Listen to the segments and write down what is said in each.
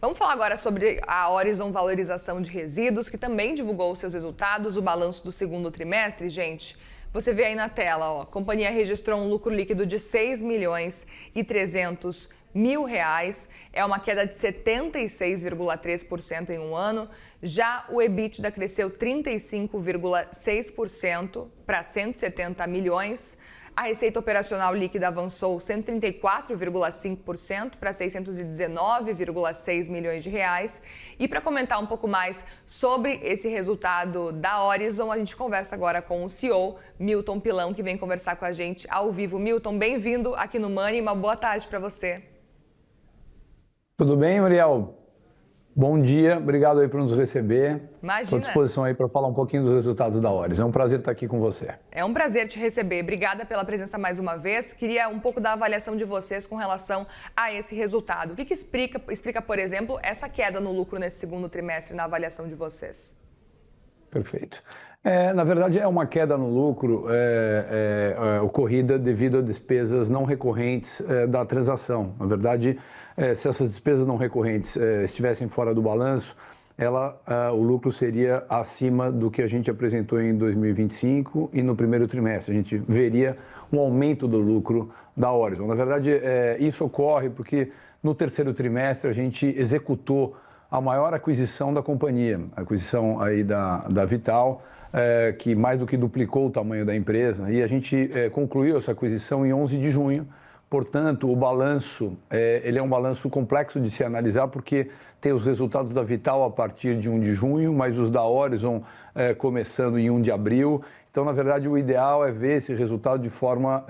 Vamos falar agora sobre a Orizon Valorização de Resíduos, que também divulgou seus resultados, o balanço do segundo trimestre, gente. Você vê aí na tela, ó, a companhia registrou um lucro líquido de R$ 6.300.000, é uma queda de 76,3% em um ano. Já o EBITDA cresceu 35,6% para 170 milhões. A receita operacional líquida avançou 134,5% para 619,6 milhões de reais. E para comentar um pouco mais sobre esse resultado da Orizon, a gente conversa agora com o CEO, Milton Pilão, que vem conversar com a gente ao vivo. Milton, bem-vindo aqui no Money, uma boa tarde para você. Tudo bem, Muriel? Bom dia, obrigado aí por nos receber. Imagina. Estou à disposição aí para falar um pouquinho dos resultados da Orizon. É um prazer estar aqui com você. É um prazer te receber. Obrigada pela presença mais uma vez. Queria um pouco da avaliação de vocês com relação a esse resultado. O que explica, por exemplo, essa queda no lucro nesse segundo trimestre na avaliação de vocês? Perfeito. Na verdade, é uma queda no lucro ocorrida devido a despesas não recorrentes da transação. Na verdade, se essas despesas não recorrentes estivessem fora do balanço, o lucro seria acima do que a gente apresentou em 2025 e no primeiro trimestre. A gente veria um aumento do lucro da Orizon. Na verdade, isso ocorre porque no terceiro trimestre a gente executou a maior aquisição da companhia, a aquisição aí da Vital, que mais do que duplicou o tamanho da empresa, e a gente concluiu essa aquisição em 11 de junho. Portanto, o balanço, ele é um balanço complexo de se analisar, porque tem os resultados da Vital a partir de 1 de junho, mas os da Orizon começando em 1 de abril. Então, na verdade, o ideal é ver esse resultado de forma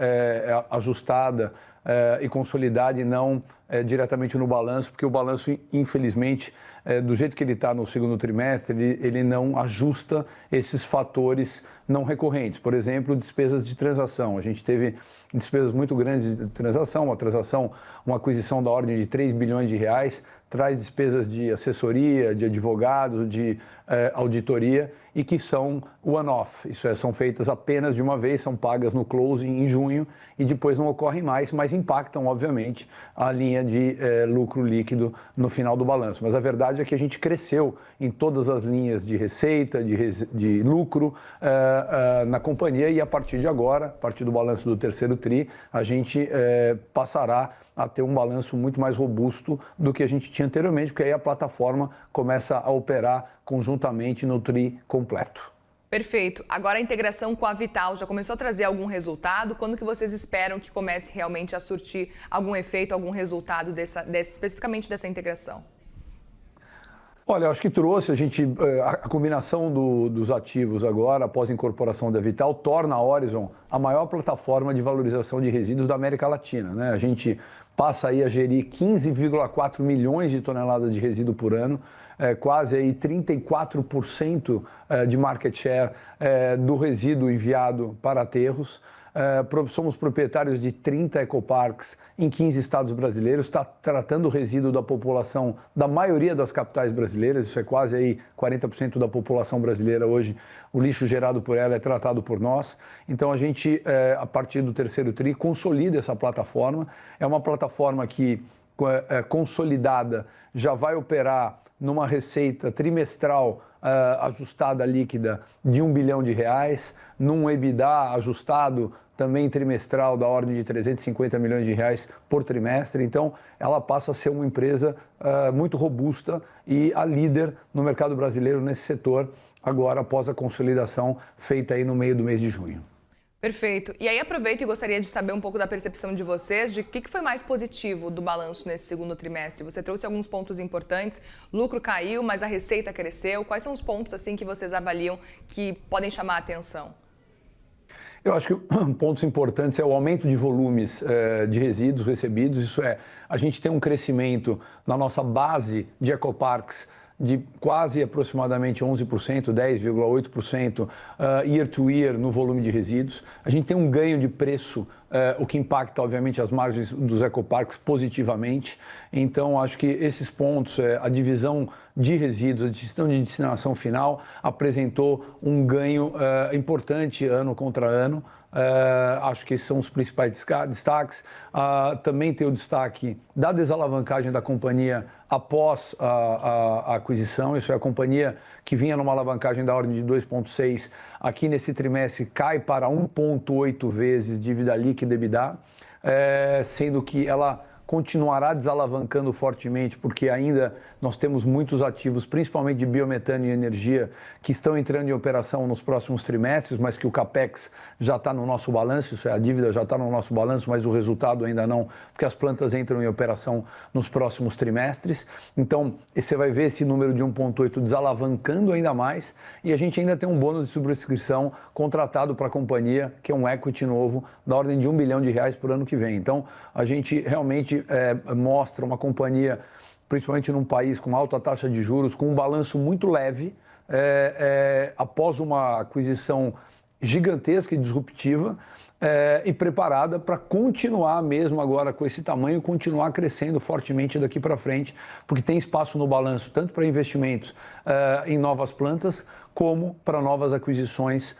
ajustada e consolidada e não diretamente no balanço, porque o balanço, infelizmente, do jeito que ele está no segundo trimestre, ele não ajusta esses fatores não recorrentes. Por exemplo, despesas de transação. A gente teve despesas muito grandes de transação, uma aquisição da ordem de 3 bilhões de reais, traz despesas de assessoria, de advogados, de auditoria, e que são one-off. Isso são feitas apenas de uma vez, são pagas no closing em junho e depois não ocorrem mais, mas impactam, obviamente, a linha de lucro líquido no final do balanço. Mas a verdade é que a gente cresceu em todas as linhas de receita, de lucro na companhia, e a partir de agora, a partir do balanço do terceiro TRI, a gente passará a ter um balanço muito mais robusto do que a gente tinha anteriormente, porque aí a plataforma começa a operar conjuntamente no TRI completo. Perfeito. Agora a integração com a Vital já começou a trazer algum resultado? Quando que vocês esperam que comece realmente a surtir algum efeito, algum resultado especificamente dessa integração? Olha, eu acho que trouxe a combinação dos ativos agora, após a incorporação da Vital, torna a Orizon a maior plataforma de valorização de resíduos da América Latina, né? A gente passa aí a gerir 15,4 milhões de toneladas de resíduo por ano, quase aí 34% de market share do resíduo enviado para aterros. Somos proprietários de 30 ecoparks em 15 estados brasileiros, está tratando o resíduo da população da maioria das capitais brasileiras, isso é quase aí 40% da população brasileira hoje, o lixo gerado por ela é tratado por nós. Então a gente, a partir do terceiro TRI, consolida essa plataforma, é uma plataforma que consolidada já vai operar numa receita trimestral ajustada líquida de R$ 1 bilhão, num EBITDA ajustado também trimestral da ordem de 350 milhões de reais por trimestre. Então, ela passa a ser uma empresa muito robusta e a líder no mercado brasileiro nesse setor, agora após a consolidação feita aí no meio do mês de junho. Perfeito. E aí aproveito e gostaria de saber um pouco da percepção de vocês, de o que foi mais positivo do balanço nesse segundo trimestre. Você trouxe alguns pontos importantes, lucro caiu, mas a receita cresceu. Quais são os pontos assim que vocês avaliam que podem chamar a atenção? Eu acho que pontos importantes é o aumento de volumes de resíduos recebidos. Isso a gente tem um crescimento na nossa base de ecoparks de quase aproximadamente 11%, 10,8% year to year no volume de resíduos. A gente tem um ganho de preço, o que impacta, obviamente, as margens dos ecoparks positivamente. Então, acho que esses pontos, a divisão de resíduos, a gestão de destinação final, apresentou um ganho importante ano contra ano. Acho que esses são os principais destaques. Também tem o destaque da desalavancagem da companhia após a aquisição. Isso é a companhia que vinha numa alavancagem da ordem de 2,6, aqui nesse trimestre cai para 1,8 vezes dívida líquida EBITDA, sendo que ela continuará desalavancando fortemente, porque ainda nós temos muitos ativos, principalmente de biometano e energia, que estão entrando em operação nos próximos trimestres, mas que o CAPEX já está no nosso balanço, isso é, a dívida já está no nosso balanço, mas o resultado ainda não, porque as plantas entram em operação nos próximos trimestres. Então, você vai ver esse número de 1,8 desalavancando ainda mais, e a gente ainda tem um bônus de subscrição contratado para a companhia, que é um equity novo, da ordem de R$1 bilhão por ano que vem. Então, a gente realmente mostra uma companhia, principalmente num país com alta taxa de juros, com um balanço muito leve, após uma aquisição gigantesca e disruptiva, e preparada para continuar mesmo agora com esse tamanho, continuar crescendo fortemente daqui para frente, porque tem espaço no balanço tanto para investimentos em novas plantas, como para novas aquisições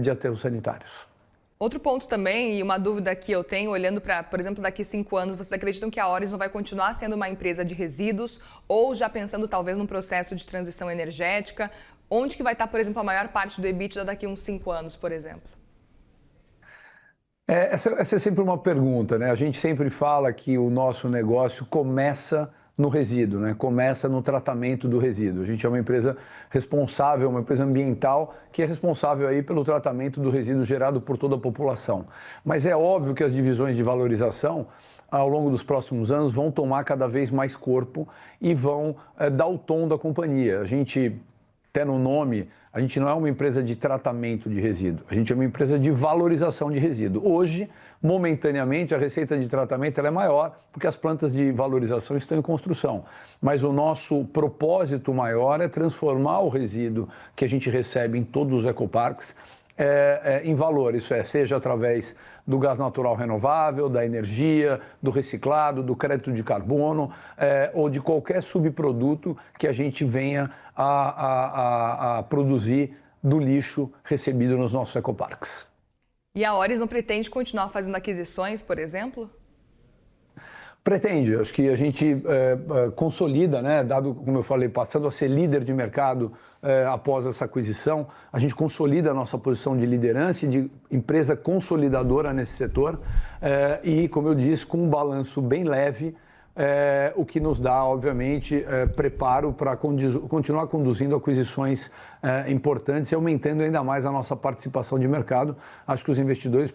de aterros sanitários. Outro ponto também, e uma dúvida que eu tenho, olhando para, por exemplo, daqui 5 anos, vocês acreditam que a Orizon vai continuar sendo uma empresa de resíduos ou já pensando talvez num processo de transição energética? Onde que vai estar, por exemplo, a maior parte do EBITDA daqui a uns 5 anos, por exemplo? Essa é sempre uma pergunta, né? A gente sempre fala que o nosso negócio começa no resíduo, né? Começa no tratamento do resíduo. A gente é uma empresa responsável, uma empresa ambiental que é responsável aí pelo tratamento do resíduo gerado por toda a população. Mas é óbvio que as divisões de valorização, ao longo dos próximos anos, vão tomar cada vez mais corpo e vão dar o tom da companhia. A gente, até no nome, a gente não é uma empresa de tratamento de resíduo, a gente é uma empresa de valorização de resíduo. Hoje, momentaneamente, a receita de tratamento ela é maior, porque as plantas de valorização estão em construção. Mas o nosso propósito maior é transformar o resíduo que a gente recebe em todos os ecoparques em valor, isso é, seja através do gás natural renovável, da energia, do reciclado, do crédito de carbono ou de qualquer subproduto que a gente venha a produzir do lixo recebido nos nossos ecoparques. E a Orizon pretende continuar fazendo aquisições, por exemplo? Pretende, acho que a gente consolida, né, dado, como eu falei, passando a ser líder de mercado após essa aquisição, a gente consolida a nossa posição de liderança e de empresa consolidadora nesse setor e, como eu disse, com um balanço bem leve, o que nos dá, obviamente, preparo para continuar conduzindo aquisições importantes e aumentando ainda mais a nossa participação de mercado. Acho que os investidores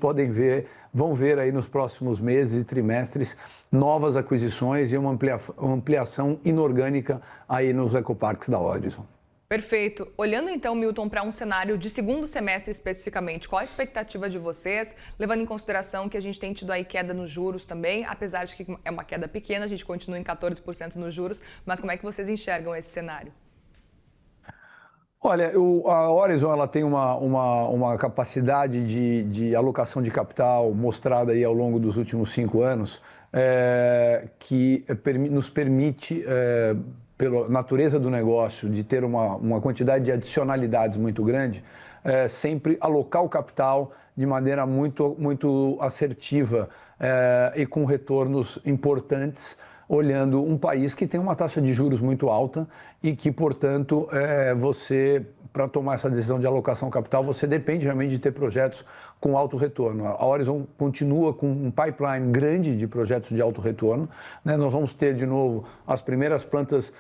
vão ver aí nos próximos meses e trimestres novas aquisições e uma ampliação inorgânica aí nos ecoparques da Orizon. Perfeito. Olhando então, Milton, para um cenário de segundo semestre especificamente, qual a expectativa de vocês, levando em consideração que a gente tem tido aí queda nos juros também, apesar de que é uma queda pequena, a gente continua em 14% nos juros, mas como é que vocês enxergam esse cenário? Olha, a Orizon ela tem uma capacidade de alocação de capital mostrada aí ao longo dos últimos 5 anos que nos permite pela natureza do negócio, de ter uma quantidade de adicionalidades muito grande, sempre alocar o capital de maneira muito assertiva e com retornos importantes, olhando um país que tem uma taxa de juros muito alta e que, portanto, para tomar essa decisão de alocação capital, você depende realmente de ter projetos com alto retorno. A Orizon continua com um pipeline grande de projetos de alto retorno, né? Nós vamos ter, de novo, as primeiras plantas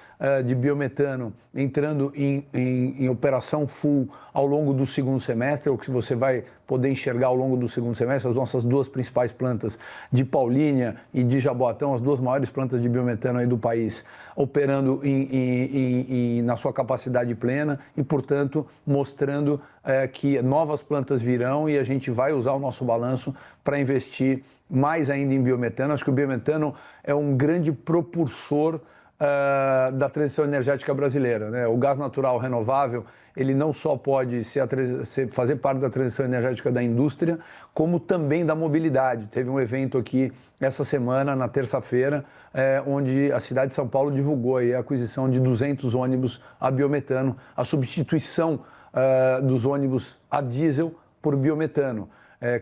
de biometano entrando em operação full ao longo do segundo semestre, ou que você vai poder enxergar ao longo do segundo semestre, as nossas 2 principais plantas de Paulínia e de Jaboatão, as 2 maiores plantas de biometano aí do país, operando na sua capacidade plena e, portanto, mostrando que novas plantas virão e a gente vai usar o nosso balanço para investir mais ainda em biometano. Acho que o biometano é um grande propulsor da transição energética brasileira, né? O gás natural renovável, ele não só pode fazer parte da transição energética da indústria, como também da mobilidade. Teve um evento aqui essa semana, na terça-feira, onde a cidade de São Paulo divulgou aí a aquisição de 200 ônibus a biometano, a substituição dos ônibus a diesel por biometano.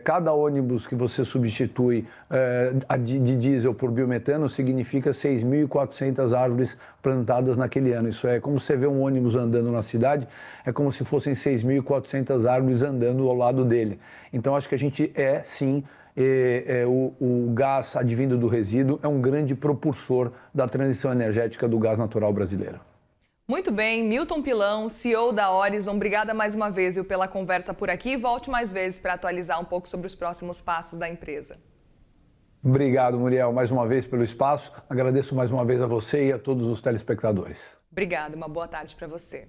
Cada ônibus que você substitui de diesel por biometano significa 6.400 árvores plantadas naquele ano. Isso é como você vê um ônibus andando na cidade, é como se fossem 6.400 árvores andando ao lado dele. Então acho que a gente sim, o gás advindo do resíduo é um grande propulsor da transição energética do gás natural brasileiro. Muito bem, Milton Pilão, CEO da Orizon, obrigada mais uma vez pela conversa por aqui e volte mais vezes para atualizar um pouco sobre os próximos passos da empresa. Obrigado, Muriel, mais uma vez pelo espaço. Agradeço mais uma vez a você e a todos os telespectadores. Obrigada, uma boa tarde para você.